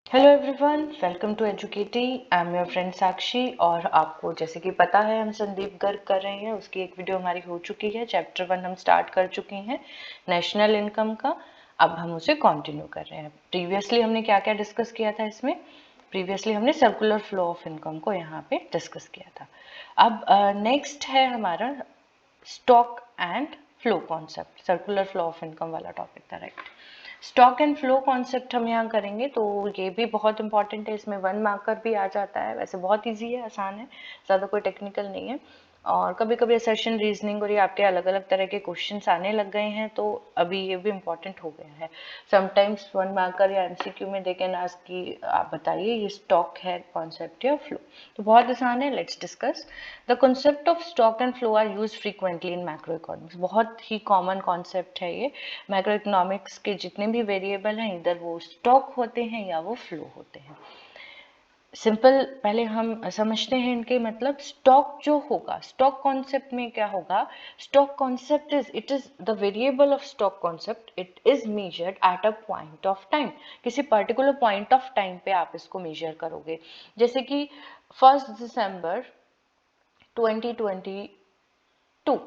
Hello everyone, welcome to Educaty. I am your friend Sakshi. और आपको जैसे कि पता है हम संदीप गर्ग कर रहे हैं, उसकी एक वीडियो हमारी हो चुकी है। चैप्टर 1 हम स्टार्ट कर चुके हैं नेशनल इनकम का। अब हम उसे कंटिन्यू कर रहे हैं। प्रीवियसली हमने क्या क्या डिस्कस किया था इसमें? प्रीवियसली हमने सर्कुलर फ्लो ऑफ इनकम को यहाँ पे डिस्कस किया था। अब नेक्स्ट है हमारा stock and flow concept. Circular flow of income वाला टॉपिक था, right. Stock and flow concept हम यहाँ करेंगे, तो ये भी बहुत इंपॉर्टेंट है। इसमें 1 मार्कर भी आ जाता है। वैसे बहुत इजी है, आसान है, ज़्यादा कोई टेक्निकल नहीं है। और कभी कभी असर्शन, रीजनिंग और ये आपके अलग अलग तरह के क्वेश्चंस आने लग गए हैं, तो अभी ये भी इम्पोर्टेंट हो गया है। समटाइम्स 1 मार्कर या एमसीक्यू में दे कैन आस्क कि आप बताइए ये स्टॉक है कॉन्सेप्ट या फ्लो। तो बहुत आसान है, let's discuss. The concept of stock and flow are use frequently in macro economics. बहुत ही कॉमन कॉन्सेप्ट है ये। मैक्रो इकोनॉमिक्स के जितने भी वेरिएबल हैं, इधर वो स्टॉक होते हैं या वो फ्लो होते हैं। सिंपल पहले हम समझते हैं इनके मतलब। स्टॉक जो होगा, स्टॉक कॉन्सेप्ट में क्या होगा? Stock concept it is the variable of stock concept. It is measured at a point of time. किसी पर्टिकुलर पॉइंट ऑफ टाइम पे आप इसको मेजर करोगे। जैसे कि 1 दिसंबर 2022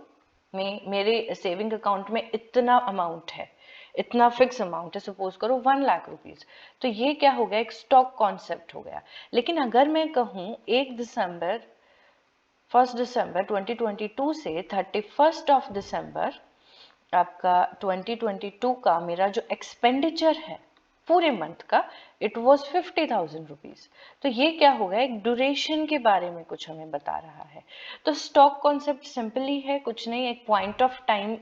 में मेरे सेविंग अकाउंट में इतना अमाउंट है, इतना फिक्स अमाउंट है, सपोज करो 1 लाख रुपीज। तो ये क्या हो गया? एक स्टॉक कॉन्सेप्ट हो गया। लेकिन अगर मैं कहूँ 1 दिसंबर 2022 से 31 दिसंबर आपका 2022 का मेरा जो एक्सपेंडिचर है पूरे मंथ का, इट वॉज 50,000 रुपीज। तो ये क्या हो गया? एक ड्यूरेशन के बारे में कुछ हमें बता रहा है। तो स्टॉक कॉन्सेप्ट सिंपली है, कुछ नहीं, एक पॉइंट ऑफ टाइम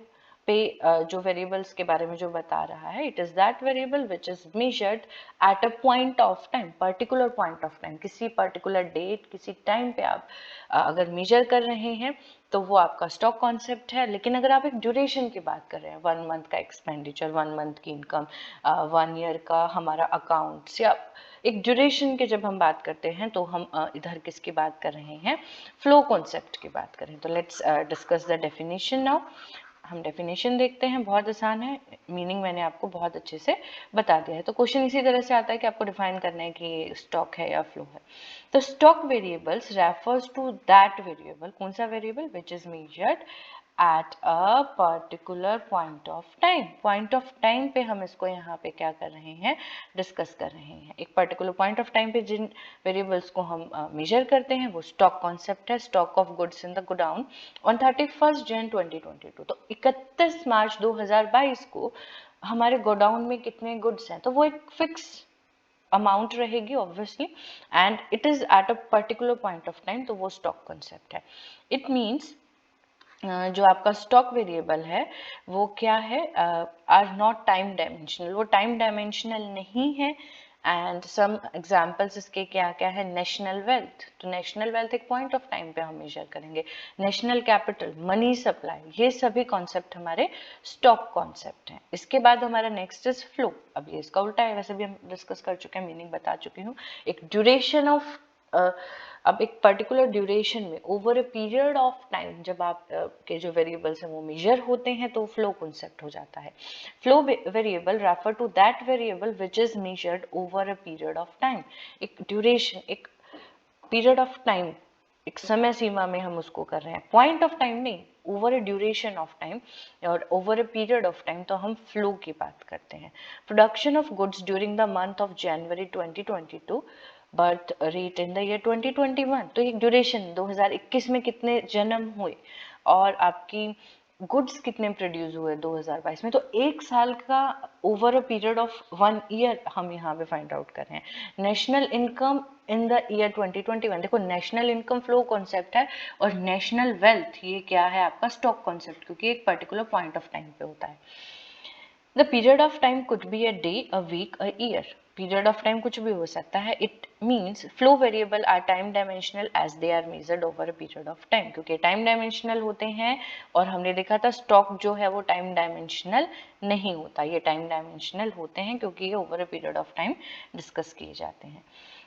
पे जो वेरिएबल्स के बारे में जो बता रहा है, it is that variable which is measured at a point of time, particular point of time. किसी पर्टिकुलर डेट, किसी टाइम पे आप अगर मेजर कर रहे हैं तो वो आपका स्टॉक कॉन्सेप्ट है। लेकिन अगर आप एक ड्यूरेशन की बात कर रहे हैं, 1 मंथ का एक्सपेंडिचर, 1 मंथ की इनकम, 1 ईयर का हमारा अकाउंट्स, या एक ड्यूरेशन के जब हम बात करते हैं, तो हम इधर किसकी बात कर रहे हैं? फ्लो कॉन्सेप्ट की बात करें। तो let's discuss the definition now. हम डेफिनेशन देखते हैं, बहुत आसान है। मीनिंग मैंने आपको बहुत अच्छे से बता दिया है। तो क्वेश्चन इसी तरह से आता है कि आपको डिफाइन करना है कि ये स्टॉक है या फ्लो है। तो stock variables refers to that variable, कौन सा variable? Which is measured at a particular point of time. Point of time पे हम इसको यहाँ पे क्या कर रहे हैं? डिस्कस कर रहे हैं। एक पर्टिकुलर पॉइंट ऑफ टाइम पे जिन वेरिएबल्स को हम मेजर करते हैं वो स्टॉक कॉन्सेप्ट है। Stock of goods in the godown on 31 जन 2022। तो 31 मार्च 2022 को हमारे गोडाउन में कितने गुड्स हैं, तो वो एक फिक्स अमाउंट रहेगी obviously, and it is eight a particular point of time, तो वो स्टॉक कॉन्सेप्ट है। इट मीन्स जो आपका स्टॉक वेरिएबल है वो क्या है? आर नॉट टाइम डायमेंशनल, वो टाइम डायमेंशनल नहीं है। एंड सम एग्जाम्पल्स इसके क्या क्या है? नेशनल वेल्थ, तो नेशनल वेल्थ एक पॉइंट ऑफ टाइम पे हम मेजर करेंगे। नेशनल कैपिटल, मनी सप्लाई, ये सभी कॉन्सेप्ट हमारे स्टॉक कॉन्सेप्ट हैं। इसके बाद हमारा नेक्स्ट इज फ्लो। अब ये इसका उल्टा है, वैसे भी हम डिस्कस कर चुके हैं, मीनिंग बता चुकी हूँ। एक ड्यूरेशन ऑफ अब एक पर्टिकुलर ड्यूरेशन में, over a period of time, जब आप के जो वेरिएबल्स हैं वो मेजर होते हैं, तो फ्लो कॉन्सेप्ट हो जाता है। Flow variable refer to that variable which is measured over a period of time. एक ड्यूरेशन, एक पीरियड ऑफ टाइम, एक समय सीमा में हम उसको कर रहे हैं, पॉइंट ऑफ टाइम नहीं, over a duration of time और over a period of time, तो हम फ्लो की बात करते हैं। Production of goods during the month of January 2022, birth rate in the year 2021। तो एक ड्यूरेशन 2021 में कितने जन्म हुए और आपकी गुड्स कितने प्रोड्यूस हुए 2022 में, तो एक साल का over a period of 1 year हम यहाँ पे फाइंड आउट कर रहे हैं। National income in the year 2021, देखो नेशनल इनकम फ्लो कॉन्सेप्ट है, और नेशनल वेल्थ ये क्या है? आपका स्टॉक कॉन्सेप्ट, क्योंकि एक पर्टिकुलर पॉइंट ऑफ टाइम पे होता है। The period of time could be a day, a week, a year. Period of time कुछ भी हो सकता है। It means flow variable are time dimensional as they are measured over a period of time, क्योंकि time dimensional होते हैं। और हमने देखा था स्टॉक जो है वो टाइम डायमेंशनल नहीं होता, ये टाइम डायमेंशनल होते हैं क्योंकि ये over a period of time discuss किए जाते हैं।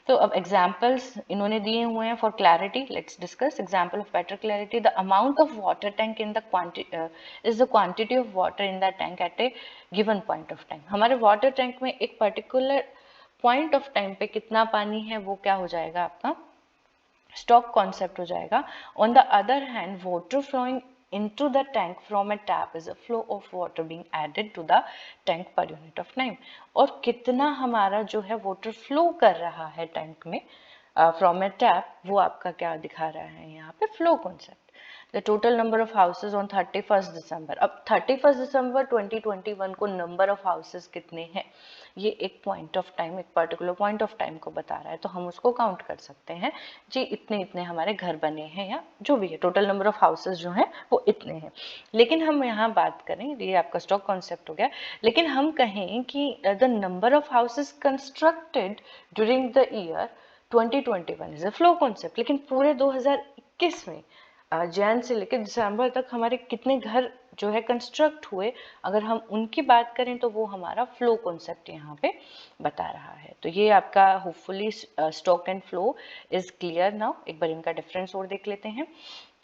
तो अब एग्जाम्पल्स इन्होंने दिए हुए हैं for clarity. Let's discuss example of better clarity. The amount of water tank in the quantity is the quantity of water in the tank at a given point of time. हमारे water tank में एक particular point of time पे कितना पानी है वो क्या हो जाएगा, आपका स्टॉक कॉन्सेप्ट हो जाएगा. On the other hand, water flowing into the tank from a tap is a flow of water being added to the tank per unit of time. और कितना हमारा जो है वाटर फ्लो कर रहा है टैंक में फ्रॉम ए टैप, वो आपका क्या दिखा रहा है यहाँ पे, flow concept. The total number of houses on 31 दिसंबर. अब 31 दिसंबर 2021 को नंबर ऑफ हाउसेज कितने हैं, ये एक पॉइंट ऑफ टाइम, एक पर्टिकुलर पॉइंट ऑफ टाइम को बता रहा है, तो हम उसको काउंट कर सकते हैं जी, इतने इतने हमारे घर बने हैं, या जो भी है टोटल नंबर ऑफ हाउसेज जो हैं वो इतने हैं. लेकिन हम यहाँ बात करें, ये आपका स्टॉक कॉन्सेप्ट हो गया, लेकिन हम कहें कि the number of houses constructed during the year 2021 is a flow concept. लेकिन पूरे 2021 में जैन से लेकर दिसंबर तक हमारे कितने घर जो है कंस्ट्रक्ट हुए, अगर हम उनकी बात करें तो वो हमारा फ्लो कॉन्सेप्ट यहाँ पे बता रहा है. तो ये आपका hopefully stock and flow is clear now. एक बार इनका डिफरेंस और देख लेते हैं.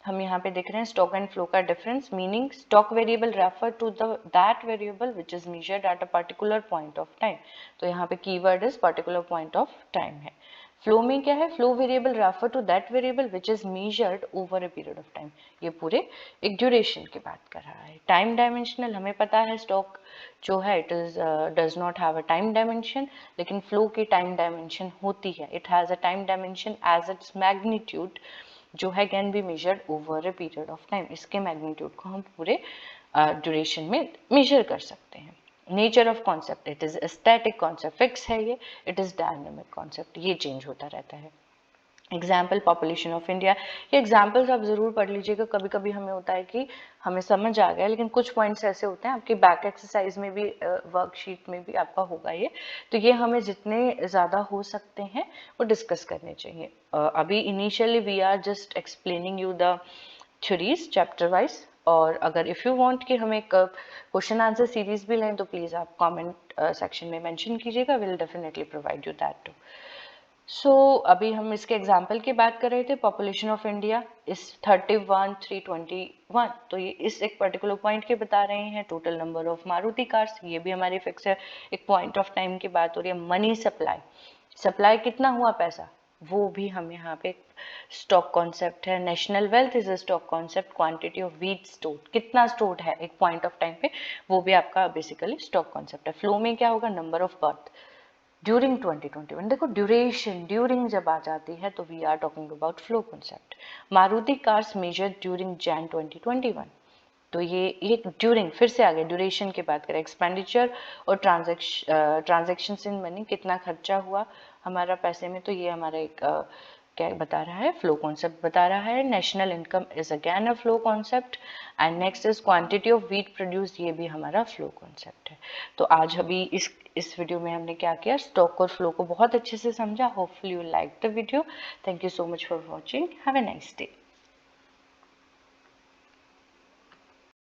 हम यहाँ पे देख रहे हैं स्टॉक एंड फ्लो का difference, meaning stock variable refer to that variable which is measured at a particular point of time. तो यहाँ पे keyword is particular point of time है. फ्लो में क्या है, flow variable refer to that variable which is measured over a period of time. ये पूरे एक ड्यूरेशन की बात कर रहा है. टाइम डायमेंशनल, हमें पता है स्टॉक जो है it is does not have a time dimension, लेकिन फ्लो की टाइम डायमेंशन होती है. It has a time dimension as its magnitude जो है can be measured over a period of time. इसके मैग्नीट्यूड को हम पूरे ड्यूरेशन में मेजर कर सकते हैं. Nature of concept, it is static concept, fix है ये. इट इज डायनेमिक कॉन्सेप्ट, ये चेंज होता रहता है. एग्जाम्पल पॉपुलेशन ऑफ इंडिया, ये एग्जाम्पल्स आप जरूर पढ़ लीजिएगा. कभी कभी हमें होता है कि हमें समझ आ गया, लेकिन कुछ पॉइंट्स ऐसे होते हैं आपकी बैक एक्सरसाइज में भी, वर्कशीट में भी आपका होगा ये. तो ये हमें जितने ज़्यादा हो सकते हैं वो डिस्कस करने चाहिए. अभी initially we are just explaining you the theories chapter wise. और अगर इफ़ यू वांट कि हम एक क्वेश्चन आंसर सीरीज भी लें तो प्लीज़ आप कमेंट सेक्शन में मेंशन कीजिएगा. Will definitely provide you that too. So अभी हम इसके एग्जाम्पल की बात कर रहे थे. पॉपुलेशन ऑफ इंडिया इस 31,321. तो ये इस एक पर्टिकुलर पॉइंट के बता रहे हैं. Total number of Maruti cars, ये भी हमारी फिक्स है, एक पॉइंट ऑफ टाइम की बात हो रही है. मनी सप्लाई, सप्लाई कितना हुआ पैसा, वो भी हम यहाँ पे स्टॉक कॉन्सेप्ट है. National wealth is a stock concept. Quantity of wheat stored, कितना स्टोर्ड है एक पॉइंट ऑफ टाइम पे, वो भी आपका बेसिकली स्टॉक कॉन्सेप्ट है. फ्लो में क्या होगा, नंबर ऑफ बर्थ ड्यूरिंग 2021. देखो ड्यूरेशन, ड्यूरिंग जब आ जाती है तो we are talking about flow concept. Maruti cars measure during Jan 2021. तो ये ड्यूरिंग फिर से आ गया, ड्यूरेशन की बात करें. एक्सपेंडिचर और ट्रांजेक्शन इन मनी, कितना खर्चा हुआ हमारा पैसे में, तो ये हमारा एक क्या बता रहा है, फ्लो कॉन्सेप्ट बता रहा है. National income is again a flow concept. And next is quantity of wheat produce, ये भी हमारा फ्लो कॉन्सेप्ट है. तो आज अभी इस वीडियो में हमने क्या किया, स्टॉक और फ्लो को बहुत अच्छे से समझा. Hopefully you like the video. Thank you so much for watching. Have a nice day.